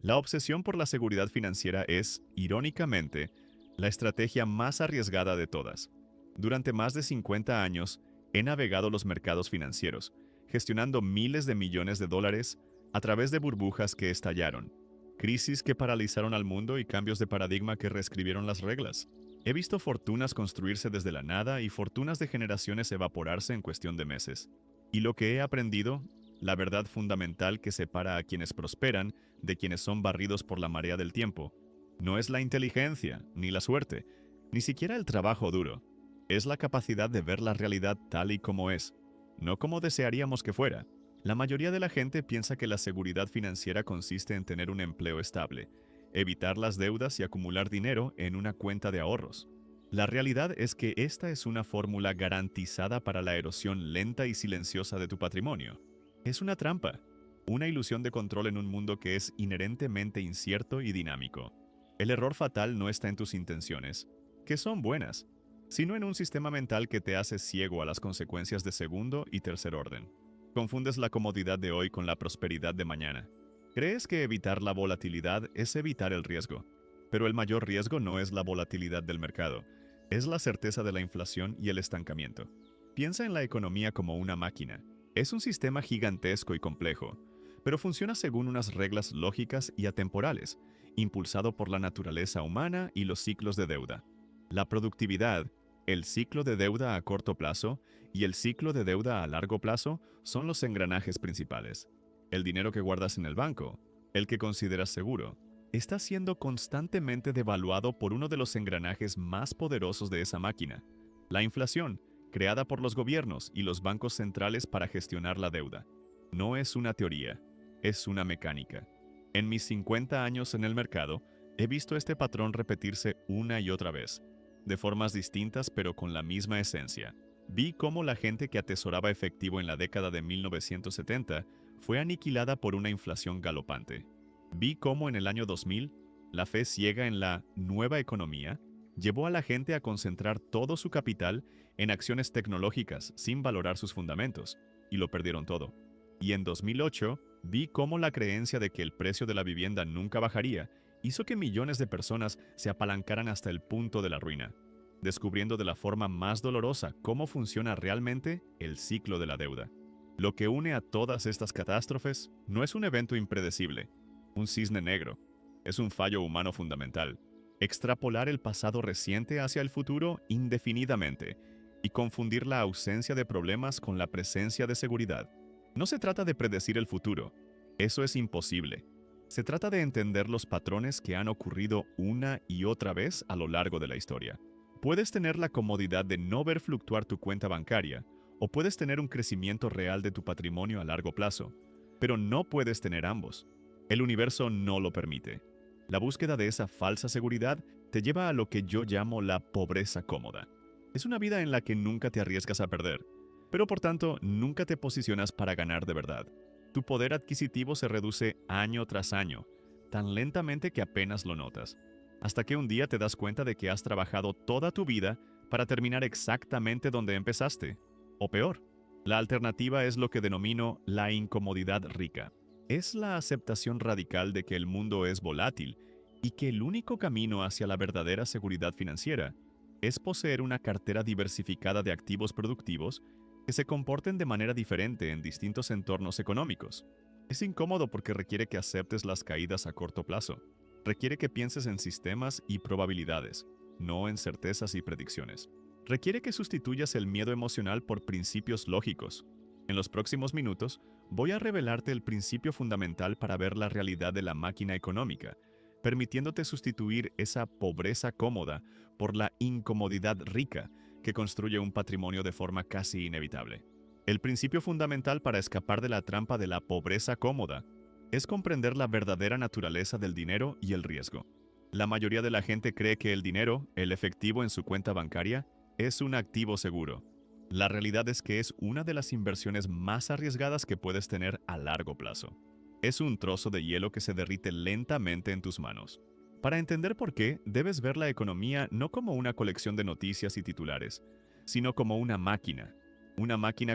La obsesión por la seguridad financiera es, irónicamente, la estrategia más arriesgada de todas. Durante más de 50 años, he navegado los mercados financieros, gestionando miles de millones de dólares a través de burbujas que estallaron, crisis que paralizaron al mundo y cambios de paradigma que reescribieron las reglas. He visto fortunas construirse desde la nada y fortunas de generaciones evaporarse en cuestión de meses. Y lo que he aprendido, la verdad fundamental que separa a quienes prosperan de quienes son barridos por la marea del tiempo, no es la inteligencia, ni la suerte, ni siquiera el trabajo duro. Es la capacidad de ver la realidad tal y como es, no como desearíamos que fuera. La mayoría de la gente piensa que la seguridad financiera consiste en tener un empleo estable, evitar las deudas y acumular dinero en una cuenta de ahorros. La realidad es que esta es una fórmula garantizada para la erosión lenta y silenciosa de tu patrimonio. Es una trampa, una ilusión de control en un mundo que es inherentemente incierto y dinámico. El error fatal no está en tus intenciones, que son buenas, sino en un sistema mental que te hace ciego a las consecuencias de segundo y tercer orden. Confundes la comodidad de hoy con la prosperidad de mañana. Crees que evitar la volatilidad es evitar el riesgo, pero el mayor riesgo no es la volatilidad del mercado, es la certeza de la inflación y el estancamiento. Piensa en la economía como una máquina. Es un sistema gigantesco y complejo, pero funciona según unas reglas lógicas y atemporales, impulsado por la naturaleza humana y los ciclos de deuda. La productividad, el ciclo de deuda a corto plazo y el ciclo de deuda a largo plazo son los engranajes principales. El dinero que guardas en el banco, el que consideras seguro, está siendo constantemente devaluado por uno de los engranajes más poderosos de esa máquina, la inflación, creada por los gobiernos y los bancos centrales para gestionar la deuda. No es una teoría, es una mecánica. En mis 50 años en el mercado, he visto este patrón repetirse una y otra vez, de formas distintas pero con la misma esencia. Vi cómo la gente que atesoraba efectivo en la década de 1970 fue aniquilada por una inflación galopante. Vi cómo en el año 2000, la fe ciega en la nueva economía llevó a la gente a concentrar todo su capital en acciones tecnológicas sin valorar sus fundamentos, y lo perdieron todo. Y en 2008, vi cómo la creencia de que el precio de la vivienda nunca bajaría hizo que millones de personas se apalancaran hasta el punto de la ruina, descubriendo de la forma más dolorosa cómo funciona realmente el ciclo de la deuda. Lo que une a todas estas catástrofes no es un evento impredecible, un cisne negro, es un fallo humano fundamental. Extrapolar el pasado reciente hacia el futuro indefinidamente y confundir la ausencia de problemas con la presencia de seguridad. No se trata de predecir el futuro, eso es imposible. Se trata de entender los patrones que han ocurrido una y otra vez a lo largo de la historia. Puedes tener la comodidad de no ver fluctuar tu cuenta bancaria, o puedes tener un crecimiento real de tu patrimonio a largo plazo, pero no puedes tener ambos. El universo no lo permite. La búsqueda de esa falsa seguridad te lleva a lo que yo llamo la pobreza cómoda. Es una vida en la que nunca te arriesgas a perder, pero por tanto nunca te posicionas para ganar de verdad. Tu poder adquisitivo se reduce año tras año, tan lentamente que apenas lo notas, hasta que un día te das cuenta de que has trabajado toda tu vida para terminar exactamente donde empezaste. O peor, la alternativa es lo que denomino la incomodidad rica. Es la aceptación radical de que el mundo es volátil y que el único camino hacia la verdadera seguridad financiera es poseer una cartera diversificada de activos productivos que se comporten de manera diferente en distintos entornos económicos. Es incómodo porque requiere que aceptes las caídas a corto plazo. Requiere que pienses en sistemas y probabilidades, no en certezas y predicciones. Requiere que sustituyas el miedo emocional por principios lógicos. En los próximos minutos, voy a revelarte el principio fundamental para ver la realidad de la máquina económica, permitiéndote sustituir esa pobreza cómoda por la incomodidad rica que construye un patrimonio de forma casi inevitable. El principio fundamental para escapar de la trampa de la pobreza cómoda es comprender la verdadera naturaleza del dinero y el riesgo. La mayoría de la gente cree que el dinero, el efectivo en su cuenta bancaria, es un activo seguro. La realidad es que es una de las inversiones más arriesgadas que puedes tener a largo plazo. Es un trozo de hielo que se derrite lentamente en tus manos. Para entender por qué, debes ver la economía no como una colección de noticias y titulares, sino como una máquina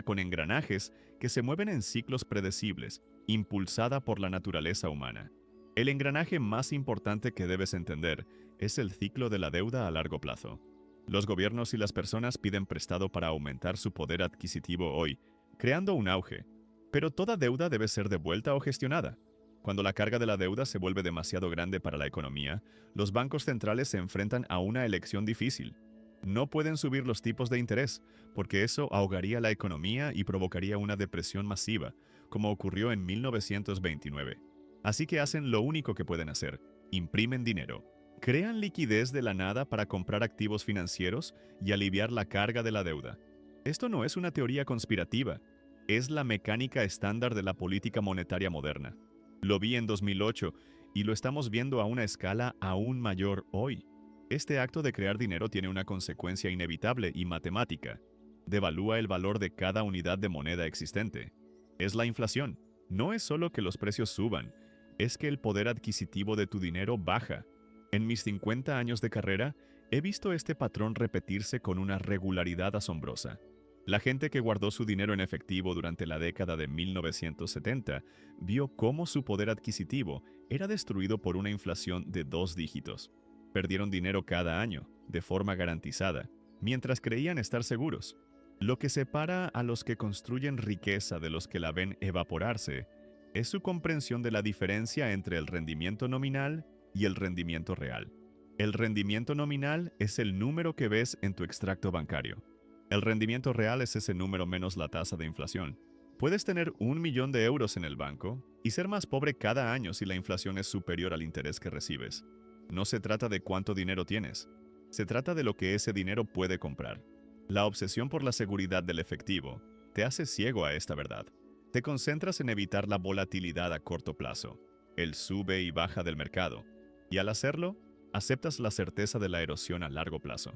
con engranajes que se mueven en ciclos predecibles, impulsada por la naturaleza humana. El engranaje más importante que debes entender es el ciclo de la deuda a largo plazo. Los gobiernos y las personas piden prestado para aumentar su poder adquisitivo hoy, creando un auge. Pero toda deuda debe ser devuelta o gestionada. Cuando la carga de la deuda se vuelve demasiado grande para la economía, los bancos centrales se enfrentan a una elección difícil. No pueden subir los tipos de interés, porque eso ahogaría la economía y provocaría una depresión masiva, como ocurrió en 1929. Así que hacen lo único que pueden hacer: imprimen dinero. Crean liquidez de la nada para comprar activos financieros y aliviar la carga de la deuda. Esto no es una teoría conspirativa, es la mecánica estándar de la política monetaria moderna. Lo vi en 2008 y lo estamos viendo a una escala aún mayor hoy. Este acto de crear dinero tiene una consecuencia inevitable y matemática. Devalúa el valor de cada unidad de moneda existente. Es la inflación. No es solo que los precios suban, es que el poder adquisitivo de tu dinero baja. En mis 50 años de carrera, he visto este patrón repetirse con una regularidad asombrosa. La gente que guardó su dinero en efectivo durante la década de 1970 vio cómo su poder adquisitivo era destruido por una inflación de 2 dígitos. Perdieron dinero cada año, de forma garantizada, mientras creían estar seguros. Lo que separa a los que construyen riqueza de los que la ven evaporarse es su comprensión de la diferencia entre el rendimiento nominal y el rendimiento real. El rendimiento nominal es el número que ves en tu extracto bancario. El rendimiento real es ese número menos la tasa de inflación. Puedes tener 1 millón de euros en el banco y ser más pobre cada año si la inflación es superior al interés que recibes. No se trata de cuánto dinero tienes, se trata de lo que ese dinero puede comprar. La obsesión por la seguridad del efectivo te hace ciego a esta verdad. Te concentras en evitar la volatilidad a corto plazo, el sube y baja del mercado, y al hacerlo, aceptas la certeza de la erosión a largo plazo.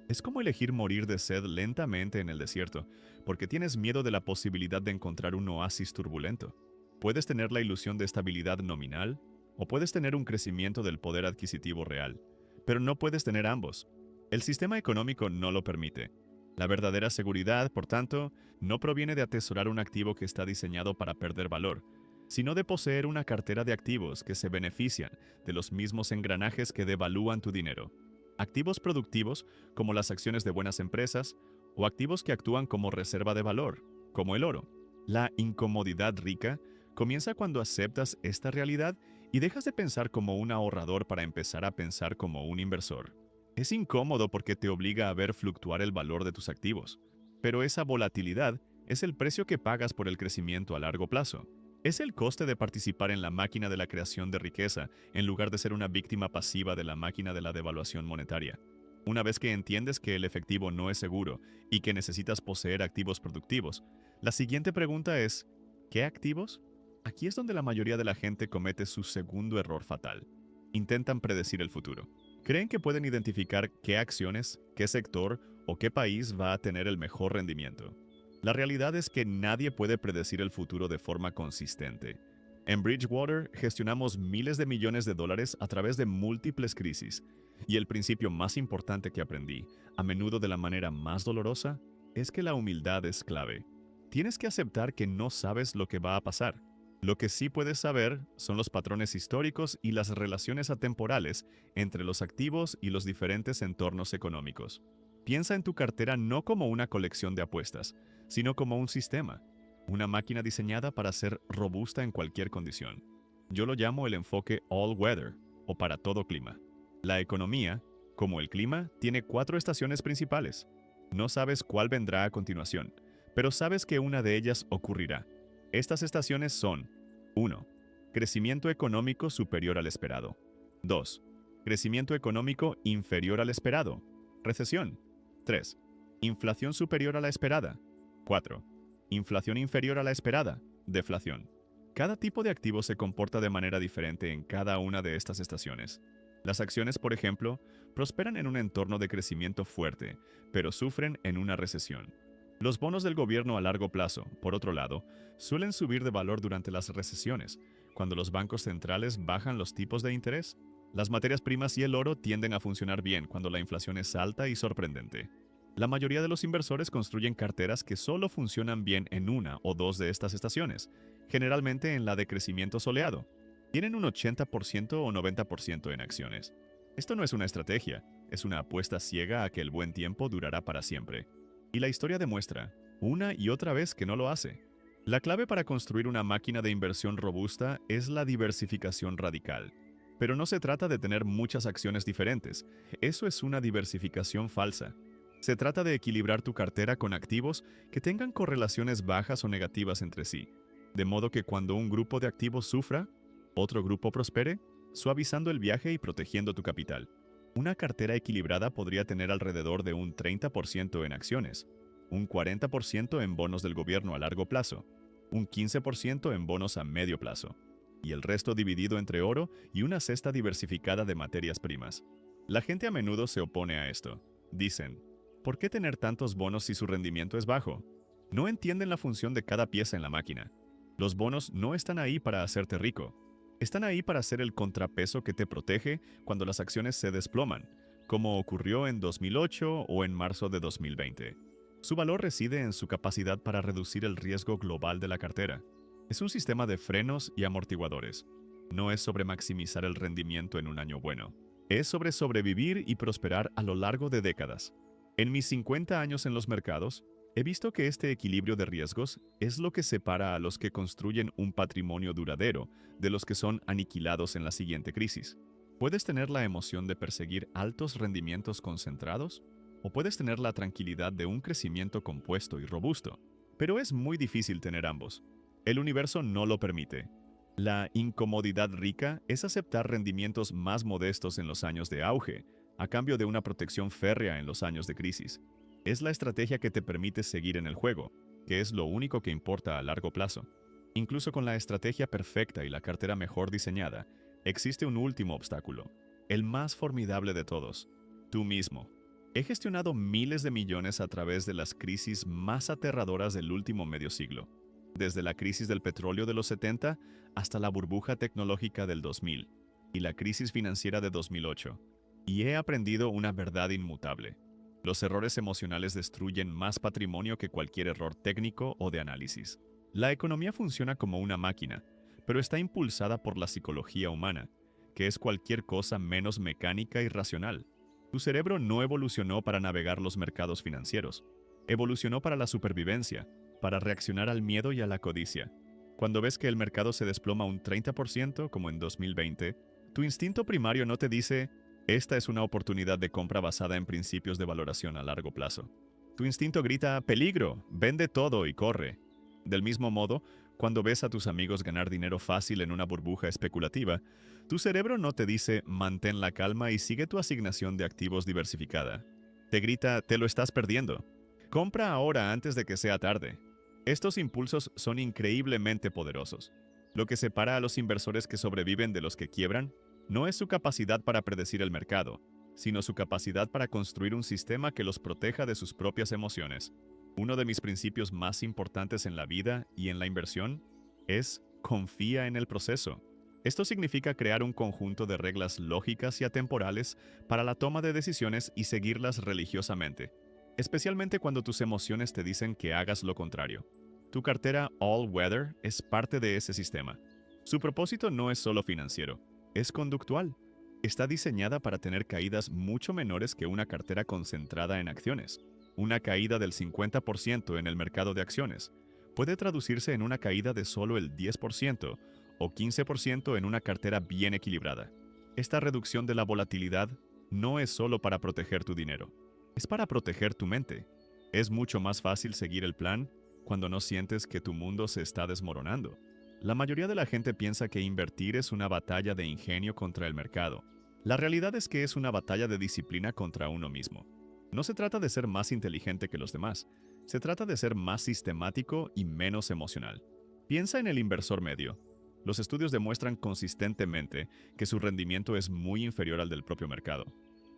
Es como elegir morir de sed lentamente en el desierto, porque tienes miedo de la posibilidad de encontrar un oasis turbulento. Puedes tener la ilusión de estabilidad nominal, o puedes tener un crecimiento del poder adquisitivo real, pero no puedes tener ambos. El sistema económico no lo permite. La verdadera seguridad, por tanto, no proviene de atesorar un activo que está diseñado para perder valor, sino de poseer una cartera de activos que se benefician de los mismos engranajes que devalúan tu dinero. Activos productivos, como las acciones de buenas empresas, o activos que actúan como reserva de valor, como el oro. La incomodidad rica comienza cuando aceptas esta realidad y dejas de pensar como un ahorrador para empezar a pensar como un inversor. Es incómodo porque te obliga a ver fluctuar el valor de tus activos, pero esa volatilidad es el precio que pagas por el crecimiento a largo plazo. Es el coste de participar en la máquina de la creación de riqueza en lugar de ser una víctima pasiva de la máquina de la devaluación monetaria. Una vez que entiendes que el efectivo no es seguro y que necesitas poseer activos productivos, la siguiente pregunta es: ¿qué activos? Aquí es donde la mayoría de la gente comete su segundo error fatal. Intentan predecir el futuro. Creen que pueden identificar qué acciones, qué sector o qué país va a tener el mejor rendimiento. La realidad es que nadie puede predecir el futuro de forma consistente. En Bridgewater gestionamos miles de millones de dólares a través de múltiples crisis, y el principio más importante que aprendí, a menudo de la manera más dolorosa, es que la humildad es clave. Tienes que aceptar que no sabes lo que va a pasar. Lo que sí puedes saber son los patrones históricos y las relaciones atemporales entre los activos y los diferentes entornos económicos. Piensa en tu cartera no como una colección de apuestas, sino como un sistema, una máquina diseñada para ser robusta en cualquier condición. Yo lo llamo el enfoque all weather, o para todo clima. La economía, como el clima, tiene 4 estaciones principales. No sabes cuál vendrá a continuación, pero sabes que una de ellas ocurrirá. Estas estaciones son: 1. Crecimiento económico superior al esperado. 2. Crecimiento económico inferior al esperado. Recesión. 3. Inflación superior a la esperada. 4. Inflación inferior a la esperada. Deflación. Cada tipo de activo se comporta de manera diferente en cada una de estas estaciones. Las acciones, por ejemplo, prosperan en un entorno de crecimiento fuerte, pero sufren en una recesión. Los bonos del gobierno a largo plazo, por otro lado, suelen subir de valor durante las recesiones, cuando los bancos centrales bajan los tipos de interés. Las materias primas y el oro tienden a funcionar bien cuando la inflación es alta y sorprendente. La mayoría de los inversores construyen carteras que solo funcionan bien en una o dos de estas estaciones, generalmente en la de crecimiento soleado. Tienen un 80% o 90% en acciones. Esto no es una estrategia, es una apuesta ciega a que el buen tiempo durará para siempre. Y la historia demuestra, una y otra vez, que no lo hace. La clave para construir una máquina de inversión robusta es la diversificación radical. Pero no se trata de tener muchas acciones diferentes, eso es una diversificación falsa. Se trata de equilibrar tu cartera con activos que tengan correlaciones bajas o negativas entre sí, de modo que cuando un grupo de activos sufra, otro grupo prospere, suavizando el viaje y protegiendo tu capital. Una cartera equilibrada podría tener alrededor de un 30% en acciones, un 40% en bonos del gobierno a largo plazo, un 15% en bonos a medio plazo, y el resto dividido entre oro y una cesta diversificada de materias primas. La gente a menudo se opone a esto. Dicen, ¿por qué tener tantos bonos si su rendimiento es bajo? No entienden la función de cada pieza en la máquina. Los bonos no están ahí para hacerte rico. Están ahí para ser el contrapeso que te protege cuando las acciones se desploman, como ocurrió en 2008 o en marzo de 2020. Su valor reside en su capacidad para reducir el riesgo global de la cartera. Es un sistema de frenos y amortiguadores. No es sobre maximizar el rendimiento en un año bueno. Es sobre sobrevivir y prosperar a lo largo de décadas. En mis 50 años en los mercados, he visto que este equilibrio de riesgos es lo que separa a los que construyen un patrimonio duradero de los que son aniquilados en la siguiente crisis. Puedes tener la emoción de perseguir altos rendimientos concentrados, o puedes tener la tranquilidad de un crecimiento compuesto y robusto, pero es muy difícil tener ambos. El universo no lo permite. La incomodidad rica es aceptar rendimientos más modestos en los años de auge, a cambio de una protección férrea en los años de crisis. Es la estrategia que te permite seguir en el juego, que es lo único que importa a largo plazo. Incluso con la estrategia perfecta y la cartera mejor diseñada, existe un último obstáculo, el más formidable de todos: tú mismo. He gestionado miles de millones a través de las crisis más aterradoras del último medio siglo, desde la crisis del petróleo de los 70 hasta la burbuja tecnológica del 2000 y la crisis financiera de 2008. Y he aprendido una verdad inmutable: los errores emocionales destruyen más patrimonio que cualquier error técnico o de análisis. La economía funciona como una máquina, pero está impulsada por la psicología humana, que es cualquier cosa menos mecánica y racional. Tu cerebro no evolucionó para navegar los mercados financieros. Evolucionó para la supervivencia, para reaccionar al miedo y a la codicia. Cuando ves que el mercado se desploma un 30%, como en 2020, tu instinto primario no te dice: esta es una oportunidad de compra basada en principios de valoración a largo plazo. Tu instinto grita: peligro, vende todo y corre. Del mismo modo, cuando ves a tus amigos ganar dinero fácil en una burbuja especulativa, tu cerebro no te dice: mantén la calma y sigue tu asignación de activos diversificada. Te grita: te lo estás perdiendo. Compra ahora antes de que sea tarde. Estos impulsos son increíblemente poderosos. Lo que separa a los inversores que sobreviven de los que quiebran no es su capacidad para predecir el mercado, sino su capacidad para construir un sistema que los proteja de sus propias emociones. Uno de mis principios más importantes en la vida y en la inversión es: confía en el proceso. Esto significa crear un conjunto de reglas lógicas y atemporales para la toma de decisiones y seguirlas religiosamente, especialmente cuando tus emociones te dicen que hagas lo contrario. Tu cartera All Weather es parte de ese sistema. Su propósito no es solo financiero, es conductual. Está diseñada para tener caídas mucho menores que una cartera concentrada en acciones. Una caída del 50% en el mercado de acciones puede traducirse en una caída de solo el 10% o 15% en una cartera bien equilibrada. Esta reducción de la volatilidad no es solo para proteger tu dinero, es para proteger tu mente. Es mucho más fácil seguir el plan cuando no sientes que tu mundo se está desmoronando. La mayoría de la gente piensa que invertir es una batalla de ingenio contra el mercado. La realidad es que es una batalla de disciplina contra uno mismo. No se trata de ser más inteligente que los demás, se trata de ser más sistemático y menos emocional. Piensa en el inversor medio. Los estudios demuestran consistentemente que su rendimiento es muy inferior al del propio mercado.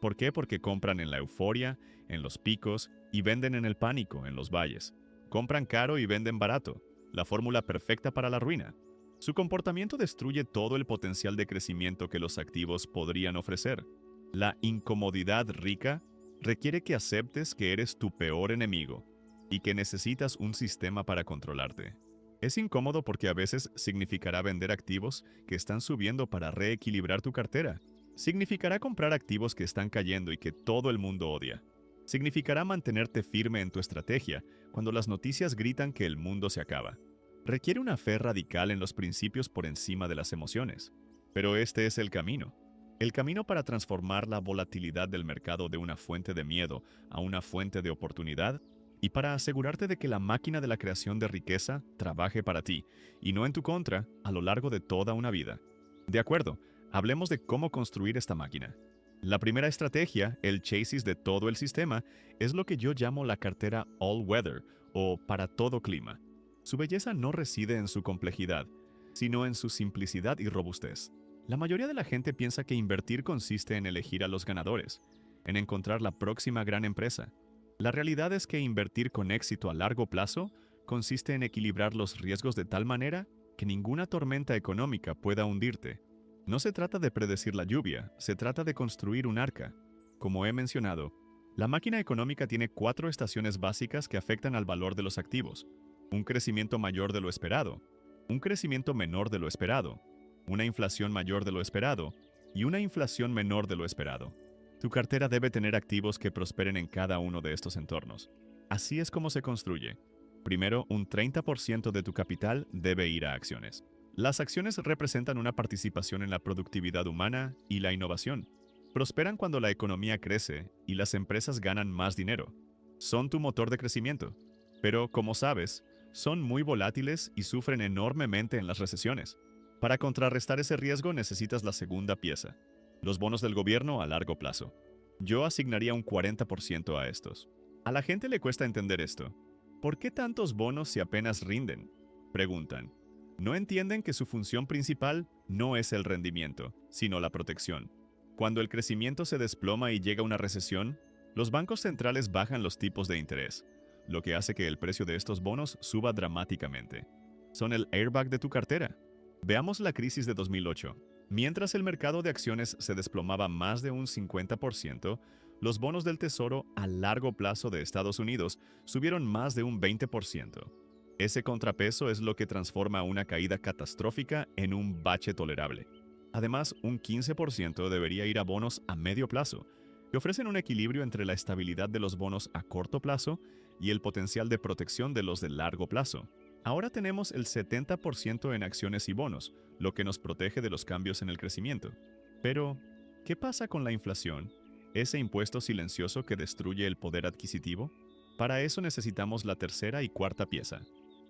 ¿Por qué? Porque compran en la euforia, en los picos, y venden en el pánico, en los valles. Compran caro y venden barato, la fórmula perfecta para la ruina. Su comportamiento destruye todo el potencial de crecimiento que los activos podrían ofrecer. La incomodidad rica requiere que aceptes que eres tu peor enemigo y que necesitas un sistema para controlarte. Es incómodo porque a veces significará vender activos que están subiendo para reequilibrar tu cartera. Significará comprar activos que están cayendo y que todo el mundo odia. Significará mantenerte firme en tu estrategia cuando las noticias gritan que el mundo se acaba. Requiere una fe radical en los principios por encima de las emociones. Pero este es el camino. El camino para transformar la volatilidad del mercado de una fuente de miedo a una fuente de oportunidad y para asegurarte de que la máquina de la creación de riqueza trabaje para ti y no en tu contra a lo largo de toda una vida. De acuerdo, hablemos de cómo construir esta máquina. La primera estrategia, el chasis de todo el sistema, es lo que yo llamo la cartera All Weather o para todo clima. Su belleza no reside en su complejidad, sino en su simplicidad y robustez. La mayoría de la gente piensa que invertir consiste en elegir a los ganadores, en encontrar la próxima gran empresa. La realidad es que invertir con éxito a largo plazo consiste en equilibrar los riesgos de tal manera que ninguna tormenta económica pueda hundirte. No se trata de predecir la lluvia, se trata de construir un arca. Como he mencionado, la máquina económica tiene 4 estaciones básicas que afectan al valor de los activos. Un crecimiento mayor de lo esperado, un crecimiento menor de lo esperado, una inflación mayor de lo esperado y una inflación menor de lo esperado. Tu cartera debe tener activos que prosperen en cada uno de estos entornos. Así es como se construye. Primero, un 30% de tu capital debe ir a acciones. Las acciones representan una participación en la productividad humana y la innovación. Prosperan cuando la economía crece y las empresas ganan más dinero. Son tu motor de crecimiento. Pero, como sabes, son muy volátiles y sufren enormemente en las recesiones. Para contrarrestar ese riesgo necesitas la segunda pieza, los bonos del gobierno a largo plazo. Yo asignaría un 40% a estos. A la gente le cuesta entender esto. ¿Por qué tantos bonos si apenas rinden? Preguntan. No entienden que su función principal no es el rendimiento, sino la protección. Cuando el crecimiento se desploma y llega una recesión, los bancos centrales bajan los tipos de interés, lo que hace que el precio de estos bonos suba dramáticamente. Son el airbag de tu cartera. Veamos la crisis de 2008. Mientras el mercado de acciones se desplomaba más de un 50%, los bonos del Tesoro a largo plazo de Estados Unidos subieron más de un 20%. Ese contrapeso es lo que transforma una caída catastrófica en un bache tolerable. Además, un 15% debería ir a bonos a medio plazo, que ofrecen un equilibrio entre la estabilidad de los bonos a corto plazo y el potencial de protección de los de largo plazo. Ahora tenemos el 70% en acciones y bonos, lo que nos protege de los cambios en el crecimiento. Pero, ¿qué pasa con la inflación? ¿Ese impuesto silencioso que destruye el poder adquisitivo? Para eso necesitamos la tercera y cuarta pieza.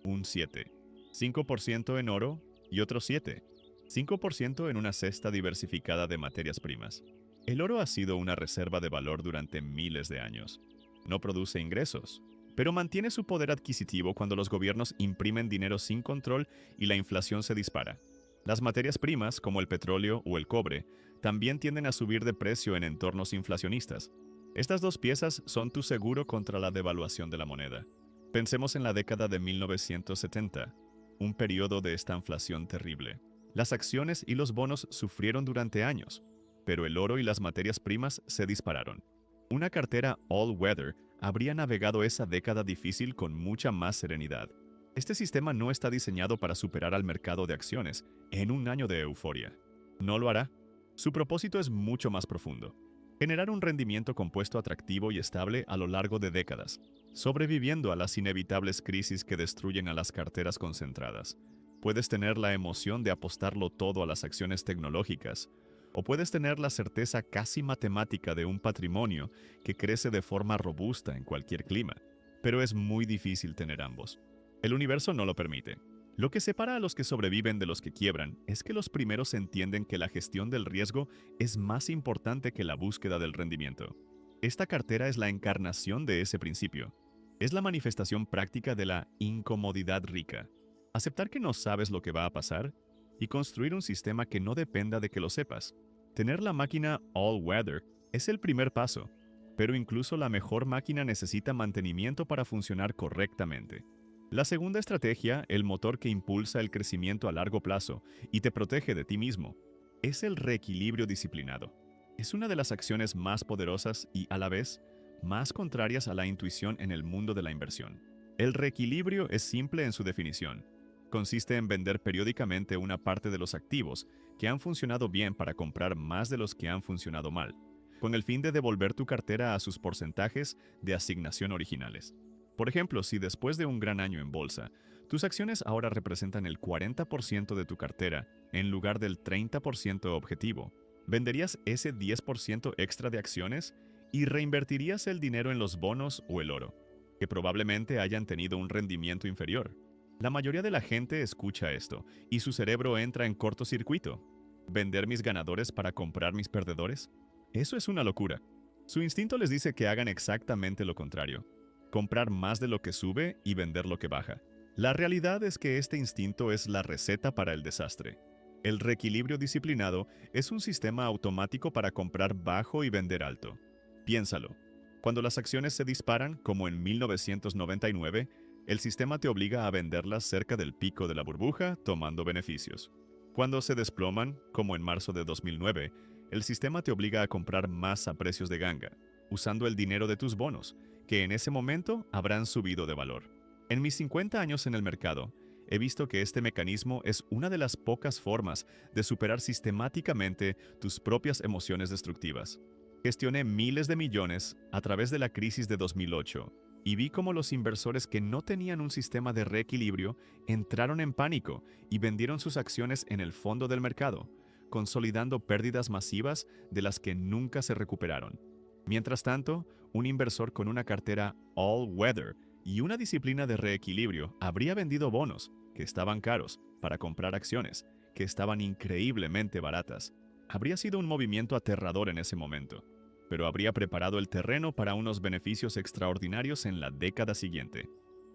Un 7. 5% en oro y otro 7. 5% en una cesta diversificada de materias primas. El oro ha sido una reserva de valor durante miles de años. No produce ingresos, pero mantiene su poder adquisitivo cuando los gobiernos imprimen dinero sin control y la inflación se dispara. Las materias primas, como el petróleo o el cobre, también tienden a subir de precio en entornos inflacionistas. Estas dos piezas son tu seguro contra la devaluación de la moneda. Pensemos en la década de 1970, un periodo de esta inflación terrible. Las acciones y los bonos sufrieron durante años, pero el oro y las materias primas se dispararon. Una cartera all-weather habría navegado esa década difícil con mucha más serenidad. Este sistema no está diseñado para superar al mercado de acciones en un año de euforia. No lo hará. Su propósito es mucho más profundo. Generar un rendimiento compuesto atractivo y estable a lo largo de décadas, sobreviviendo a las inevitables crisis que destruyen a las carteras concentradas. Puedes tener la emoción de apostarlo todo a las acciones tecnológicas, o puedes tener la certeza casi matemática de un patrimonio que crece de forma robusta en cualquier clima. Pero es muy difícil tener ambos. El universo no lo permite. Lo que separa a los que sobreviven de los que quiebran es que los primeros entienden que la gestión del riesgo es más importante que la búsqueda del rendimiento. Esta cartera es la encarnación de ese principio. Es la manifestación práctica de la incomodidad rica. Aceptar que no sabes lo que va a pasar y construir un sistema que no dependa de que lo sepas. Tener la máquina all-weather es el primer paso, pero incluso la mejor máquina necesita mantenimiento para funcionar correctamente. La segunda estrategia, el motor que impulsa el crecimiento a largo plazo y te protege de ti mismo, es el reequilibrio disciplinado. Es una de las acciones más poderosas y, a la vez, más contrarias a la intuición en el mundo de la inversión. El reequilibrio es simple en su definición. Consiste en vender periódicamente una parte de los activos que han funcionado bien para comprar más de los que han funcionado mal, con el fin de devolver tu cartera a sus porcentajes de asignación originales. Por ejemplo, si después de un gran año en bolsa, tus acciones ahora representan el 40% de tu cartera en lugar del 30% objetivo, venderías ese 10% extra de acciones y reinvertirías el dinero en los bonos o el oro, que probablemente hayan tenido un rendimiento inferior. La mayoría de la gente escucha esto y su cerebro entra en cortocircuito. ¿Vender mis ganadores para comprar mis perdedores? Eso es una locura. Su instinto les dice que hagan exactamente lo contrario: comprar más de lo que sube y vender lo que baja. La realidad es que este instinto es la receta para el desastre. El reequilibrio disciplinado es un sistema automático para comprar bajo y vender alto. Piénsalo. Cuando las acciones se disparan, como en 1999, el sistema te obliga a venderlas cerca del pico de la burbuja, tomando beneficios. Cuando se desploman, como en marzo de 2009, el sistema te obliga a comprar más a precios de ganga, usando el dinero de tus bonos, que en ese momento habrán subido de valor. En mis 50 años en el mercado, he visto que este mecanismo es una de las pocas formas de superar sistemáticamente tus propias emociones destructivas. Gestioné miles de millones a través de la crisis de 2008 y vi cómo los inversores que no tenían un sistema de reequilibrio entraron en pánico y vendieron sus acciones en el fondo del mercado, consolidando pérdidas masivas de las que nunca se recuperaron. Mientras tanto, un inversor con una cartera all-weather y una disciplina de reequilibrio habría vendido bonos, que estaban caros, para comprar acciones, que estaban increíblemente baratas. Habría sido un movimiento aterrador en ese momento, pero habría preparado el terreno para unos beneficios extraordinarios en la década siguiente.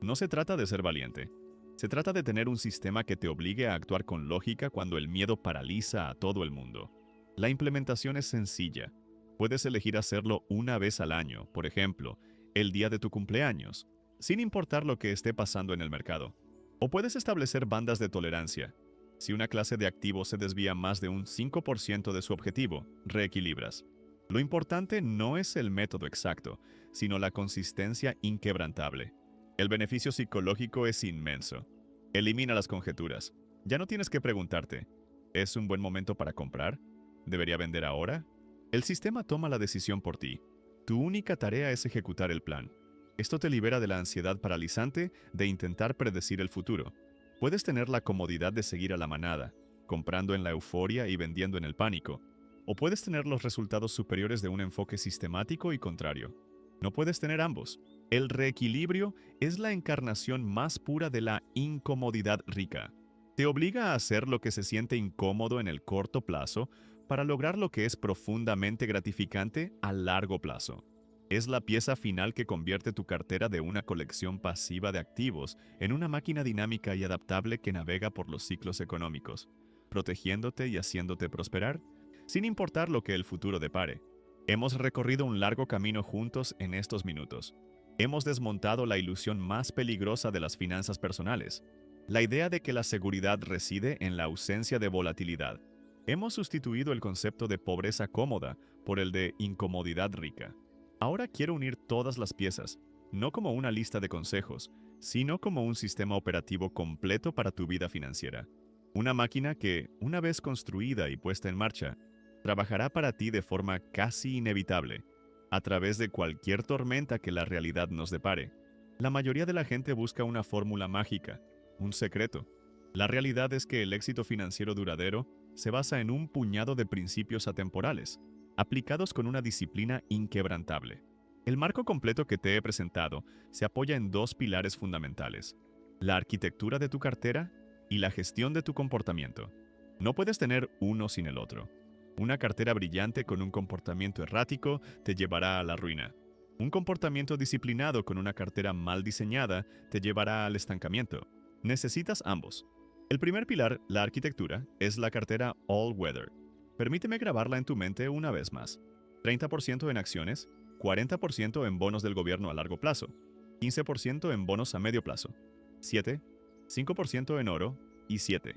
No se trata de ser valiente. Se trata de tener un sistema que te obligue a actuar con lógica cuando el miedo paraliza a todo el mundo. La implementación es sencilla. Puedes elegir hacerlo una vez al año, por ejemplo, el día de tu cumpleaños, sin importar lo que esté pasando en el mercado. O puedes establecer bandas de tolerancia. Si una clase de activos se desvía más de un 5% de su objetivo, reequilibras. Lo importante no es el método exacto, sino la consistencia inquebrantable. El beneficio psicológico es inmenso. Elimina las conjeturas. Ya no tienes que preguntarte: ¿es un buen momento para comprar? ¿Debería vender ahora? El sistema toma la decisión por ti. Tu única tarea es ejecutar el plan. Esto te libera de la ansiedad paralizante de intentar predecir el futuro. Puedes tener la comodidad de seguir a la manada, comprando en la euforia y vendiendo en el pánico. O puedes tener los resultados superiores de un enfoque sistemático y contrario. No puedes tener ambos. El reequilibrio es la encarnación más pura de la incomodidad rica. Te obliga a hacer lo que se siente incómodo en el corto plazo para lograr lo que es profundamente gratificante a largo plazo. Es la pieza final que convierte tu cartera de una colección pasiva de activos en una máquina dinámica y adaptable que navega por los ciclos económicos, protegiéndote y haciéndote prosperar, sin importar lo que el futuro depare. Hemos recorrido un largo camino juntos en estos minutos. Hemos desmontado la ilusión más peligrosa de las finanzas personales, la idea de que la seguridad reside en la ausencia de volatilidad. Hemos sustituido el concepto de pobreza cómoda por el de incomodidad rica. Ahora quiero unir todas las piezas, no como una lista de consejos, sino como un sistema operativo completo para tu vida financiera. Una máquina que, una vez construida y puesta en marcha, trabajará para ti de forma casi inevitable, a través de cualquier tormenta que la realidad nos depare. La mayoría de la gente busca una fórmula mágica, un secreto. La realidad es que el éxito financiero duradero se basa en un puñado de principios atemporales, aplicados con una disciplina inquebrantable. El marco completo que te he presentado se apoya en dos pilares fundamentales: la arquitectura de tu cartera y la gestión de tu comportamiento. No puedes tener uno sin el otro. Una cartera brillante con un comportamiento errático te llevará a la ruina. Un comportamiento disciplinado con una cartera mal diseñada te llevará al estancamiento. Necesitas ambos. El primer pilar, la arquitectura, es la cartera All Weather. Permíteme grabarla en tu mente una vez más. 30% en acciones, 40% en bonos del gobierno a largo plazo, 15% en bonos a medio plazo, 7, 5% en oro y 7,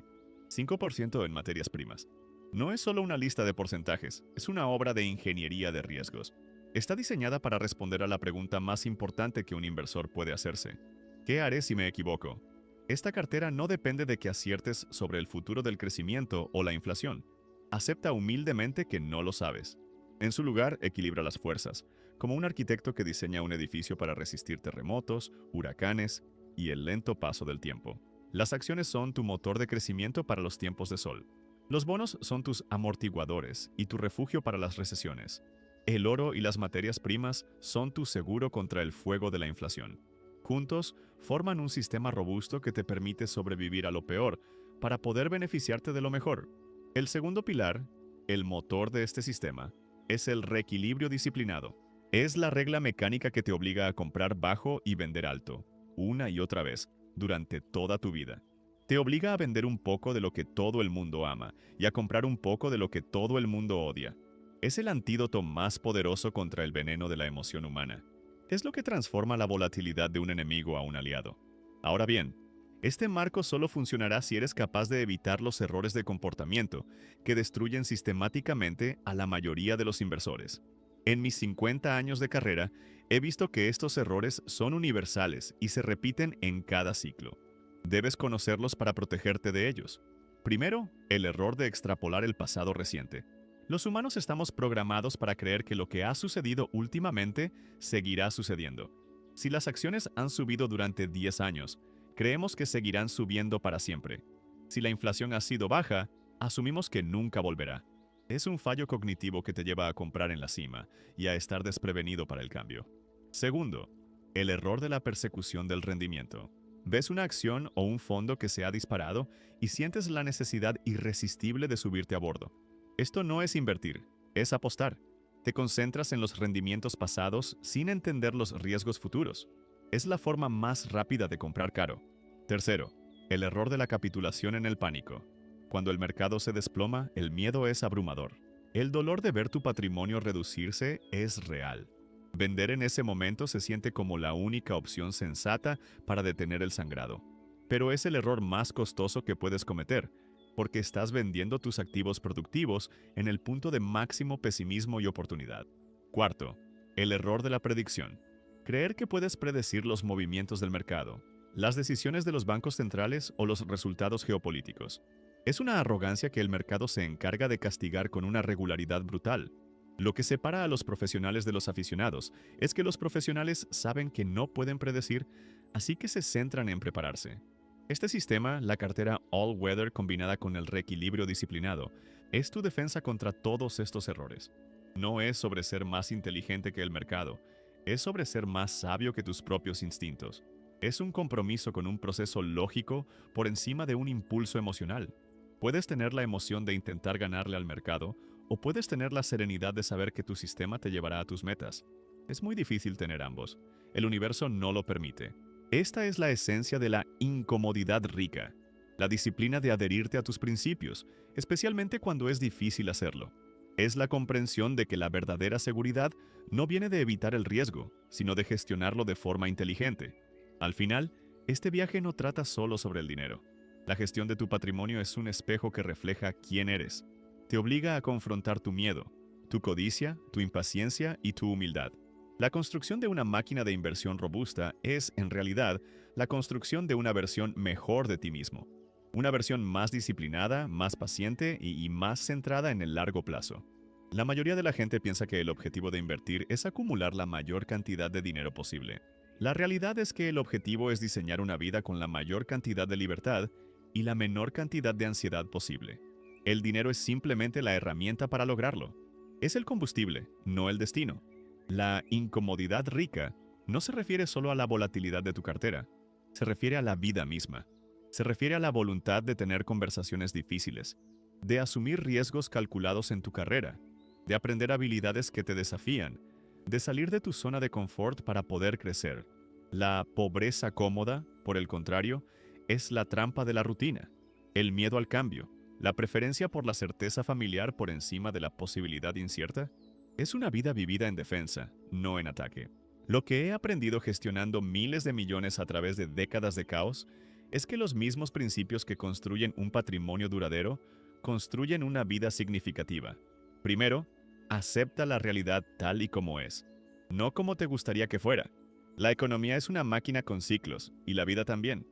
5% en materias primas. No es solo una lista de porcentajes, es una obra de ingeniería de riesgos. Está diseñada para responder a la pregunta más importante que un inversor puede hacerse: ¿qué haré si me equivoco? Esta cartera no depende de que aciertes sobre el futuro del crecimiento o la inflación. Acepta humildemente que no lo sabes. En su lugar, equilibra las fuerzas, como un arquitecto que diseña un edificio para resistir terremotos, huracanes y el lento paso del tiempo. Las acciones son tu motor de crecimiento para los tiempos de sol. Los bonos son tus amortiguadores y tu refugio para las recesiones. El oro y las materias primas son tu seguro contra el fuego de la inflación. Juntos, forman un sistema robusto que te permite sobrevivir a lo peor para poder beneficiarte de lo mejor. El segundo pilar, el motor de este sistema, es el reequilibrio disciplinado. Es la regla mecánica que te obliga a comprar bajo y vender alto, una y otra vez, durante toda tu vida. Te obliga a vender un poco de lo que todo el mundo ama y a comprar un poco de lo que todo el mundo odia. Es el antídoto más poderoso contra el veneno de la emoción humana. Es lo que transforma la volatilidad de un enemigo a un aliado. Ahora bien, este marco solo funcionará si eres capaz de evitar los errores de comportamiento que destruyen sistemáticamente a la mayoría de los inversores. En mis 50 años de carrera, he visto que estos errores son universales y se repiten en cada ciclo. Debes conocerlos para protegerte de ellos. Primero, el error de extrapolar el pasado reciente. Los humanos estamos programados para creer que lo que ha sucedido últimamente seguirá sucediendo. Si las acciones han subido durante 10 años, creemos que seguirán subiendo para siempre. Si la inflación ha sido baja, asumimos que nunca volverá. Es un fallo cognitivo que te lleva a comprar en la cima y a estar desprevenido para el cambio. Segundo, el error de la persecución del rendimiento. Ves una acción o un fondo que se ha disparado y sientes la necesidad irresistible de subirte a bordo. Esto no es invertir, es apostar. Te concentras en los rendimientos pasados sin entender los riesgos futuros. Es la forma más rápida de comprar caro. Tercero, el error de la capitulación en el pánico. Cuando el mercado se desploma, el miedo es abrumador. El dolor de ver tu patrimonio reducirse es real. Vender en ese momento se siente como la única opción sensata para detener el sangrado. Pero es el error más costoso que puedes cometer, porque estás vendiendo tus activos productivos en el punto de máximo pesimismo y oportunidad. Cuarto, el error de la predicción. Creer que puedes predecir los movimientos del mercado, las decisiones de los bancos centrales o los resultados geopolíticos. Es una arrogancia que el mercado se encarga de castigar con una regularidad brutal. Lo que separa a los profesionales de los aficionados es que los profesionales saben que no pueden predecir, así que se centran en prepararse. Este sistema, la cartera All Weather combinada con el reequilibrio disciplinado, es tu defensa contra todos estos errores. No es sobre ser más inteligente que el mercado, es sobre ser más sabio que tus propios instintos. Es un compromiso con un proceso lógico por encima de un impulso emocional. Puedes tener la emoción de intentar ganarle al mercado, o puedes tener la serenidad de saber que tu sistema te llevará a tus metas. Es muy difícil tener ambos. El universo no lo permite. Esta es la esencia de la incomodidad rica, la disciplina de adherirte a tus principios, especialmente cuando es difícil hacerlo. Es la comprensión de que la verdadera seguridad no viene de evitar el riesgo, sino de gestionarlo de forma inteligente. Al final, este viaje no trata solo sobre el dinero. La gestión de tu patrimonio es un espejo que refleja quién eres. Te obliga a confrontar tu miedo, tu codicia, tu impaciencia y tu humildad. La construcción de una máquina de inversión robusta es, en realidad, la construcción de una versión mejor de ti mismo. Una versión más disciplinada, más paciente y más centrada en el largo plazo. La mayoría de la gente piensa que el objetivo de invertir es acumular la mayor cantidad de dinero posible. La realidad es que el objetivo es diseñar una vida con la mayor cantidad de libertad y la menor cantidad de ansiedad posible. El dinero es simplemente la herramienta para lograrlo. Es el combustible, no el destino. La incomodidad rica no se refiere solo a la volatilidad de tu cartera, se refiere a la vida misma. Se refiere a la voluntad de tener conversaciones difíciles, de asumir riesgos calculados en tu carrera, de aprender habilidades que te desafían, de salir de tu zona de confort para poder crecer. La pobreza cómoda, por el contrario, es la trampa de la rutina, el miedo al cambio, la preferencia por la certeza familiar por encima de la posibilidad incierta. Es una vida vivida en defensa, no en ataque. Lo que he aprendido gestionando miles de millones a través de décadas de caos es que los mismos principios que construyen un patrimonio duradero construyen una vida significativa. Primero, acepta la realidad tal y como es, no como te gustaría que fuera. La economía es una máquina con ciclos, y la vida también.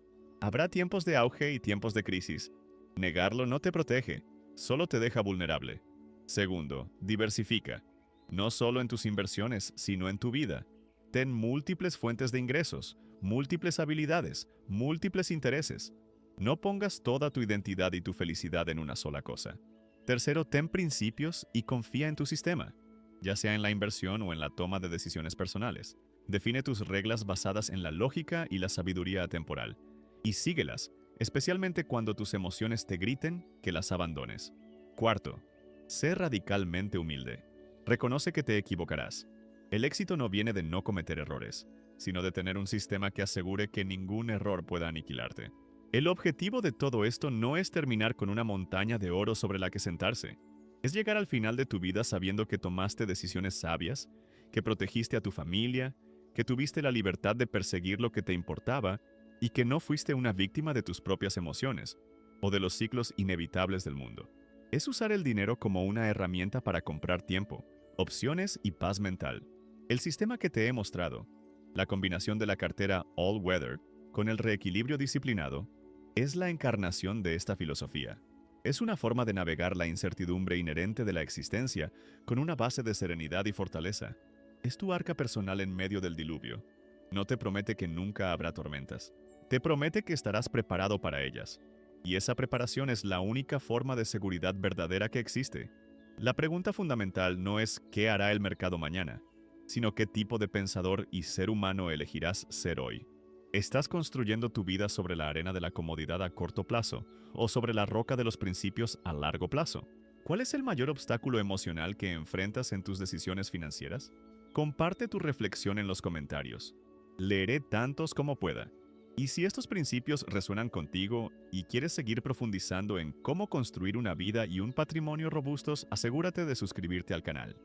Habrá tiempos de auge y tiempos de crisis. Negarlo no te protege, solo te deja vulnerable. Segundo, diversifica. No solo en tus inversiones, sino en tu vida. Ten múltiples fuentes de ingresos, múltiples habilidades, múltiples intereses. No pongas toda tu identidad y tu felicidad en una sola cosa. Tercero, ten principios y confía en tu sistema, ya sea en la inversión o en la toma de decisiones personales. Define tus reglas basadas en la lógica y la sabiduría atemporal, y síguelas, especialmente cuando tus emociones te griten que las abandones. Cuarto, sé radicalmente humilde. Reconoce que te equivocarás. El éxito no viene de no cometer errores, sino de tener un sistema que asegure que ningún error pueda aniquilarte. El objetivo de todo esto no es terminar con una montaña de oro sobre la que sentarse. Es llegar al final de tu vida sabiendo que tomaste decisiones sabias, que protegiste a tu familia, que tuviste la libertad de perseguir lo que te importaba y que no fuiste una víctima de tus propias emociones o de los ciclos inevitables del mundo. Es usar el dinero como una herramienta para comprar tiempo, opciones y paz mental. El sistema que te he mostrado, la combinación de la cartera All Weather con el reequilibrio disciplinado, es la encarnación de esta filosofía. Es una forma de navegar la incertidumbre inherente de la existencia con una base de serenidad y fortaleza. Es tu arca personal en medio del diluvio. No te promete que nunca habrá tormentas. Te promete que estarás preparado para ellas. Y esa preparación es la única forma de seguridad verdadera que existe. La pregunta fundamental no es ¿qué hará el mercado mañana?, sino qué tipo de pensador y ser humano elegirás ser hoy. ¿Estás construyendo tu vida sobre la arena de la comodidad a corto plazo o sobre la roca de los principios a largo plazo? ¿Cuál es el mayor obstáculo emocional que enfrentas en tus decisiones financieras? Comparte tu reflexión en los comentarios. Leeré tantos como pueda. Y si estos principios resuenan contigo y quieres seguir profundizando en cómo construir una vida y un patrimonio robustos, asegúrate de suscribirte al canal.